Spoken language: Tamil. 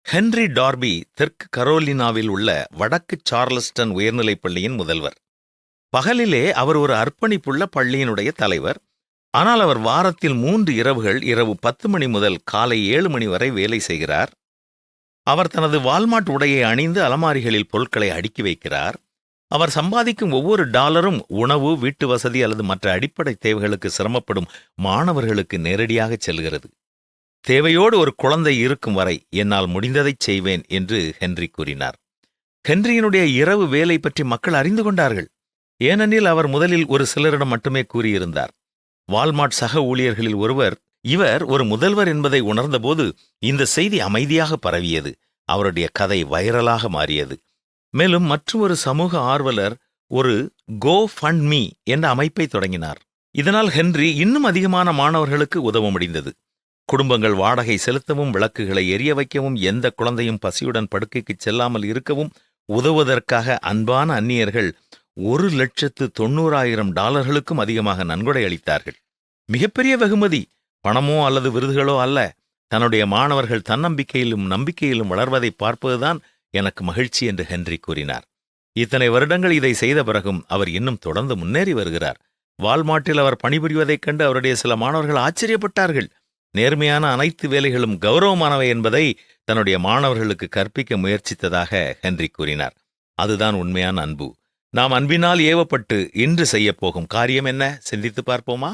ஹென்றி டார்பி தெற்கு கரோலினாவில் உள்ள வடக்கு சார்லஸ்டன் உயர்நிலைப் பள்ளியின் முதல்வர். பகலிலே அவர் ஒரு அர்ப்பணிப்புள்ள பள்ளியினுடைய தலைவர். ஆனால் அவர் வாரத்தில் 3 இரவுகள் இரவு 10 மணி முதல் காலை 7 மணி வரை வேலை செய்கிறார். அவர் தனது வால்மார்ட் உடையை அணிந்து அலமாரிகளில் பொருட்களை அடுக்கி வைக்கிறார். அவர் சம்பாதிக்கும் ஒவ்வொரு டாலரும் உணவு, வீட்டு வசதி அல்லது மற்ற அடிப்படை தேவைகளுக்கு சிரமப்படும் மாணவர்களுக்கு நேரடியாக செல்கிறது. தேவையோடு ஒரு குழந்தை இருக்கும் வரை என்னால் முடிந்ததைச் செய்வேன் என்று ஹென்றி கூறினார். ஹென்ரியினுடைய இரவு வேலை பற்றி மக்கள் அறிந்து கொண்டார்கள். ஏனெனில் அவர் முதலில் ஒரு சிலரிடம் மட்டுமே கூறியிருந்தார். வால்மார்ட் சக ஊழியர்களில் ஒருவர் இவர் ஒரு முதல்வர் என்பதை உணர்ந்தபோது இந்த செய்தி அமைதியாக பரவியது. அவருடைய கதை வைரலாக மாறியது. மேலும் மற்றொரு சமூக ஆர்வலர் ஒரு கோ ஃபண்ட் மீ என்ற அமைப்பை தொடங்கினார். இதனால் ஹென்றி இன்னும் அதிகமான மாணவர்களுக்கு உதவ முடிந்தது. குடும்பங்கள் வாடகை செலுத்தவும், விளக்குகளை எரிய வைக்கவும், எந்த குழந்தையும் பசியுடன் படுக்கைக்கு செல்லாமல் இருக்கவும் உதவுவதற்காக அன்பான அந்நியர்கள் $1,90,000 அதிகமாக நன்கொடை அளித்தார்கள். மிகப்பெரிய வெகுமதி பணமோ அல்லது விருதுகளோ அல்ல. தன்னுடைய மாணவர்கள் தன்னம்பிக்கையிலும் நம்பிக்கையிலும் வளர்வதை பார்ப்பதுதான் எனக்கு மகிழ்ச்சி என்று ஹென்றி கூறினார். இத்தனை வருடங்கள் இதை செய்த பிறகும் அவர் இன்னும் தொடர்ந்து முன்னேறி வருகிறார். வால்மார்ட்டில் அவர் பணிபுரிவதைக் கண்டு அவருடைய சில மாணவர்கள் ஆச்சரியப்பட்டார்கள். நேர்மையான அனைத்து வேலைகளும் கௌரவமானவை என்பதை தன்னுடைய மாணவர்களுக்கு கற்பிக்க முயற்சித்ததாக ஹென்றி கூறினார். அதுதான் உண்மையான அன்பு. நாம் அன்பினால் ஏவப்பட்டு இன்று செய்யப்போகும் காரியம் என்ன? சிந்தித்து பார்ப்போமா?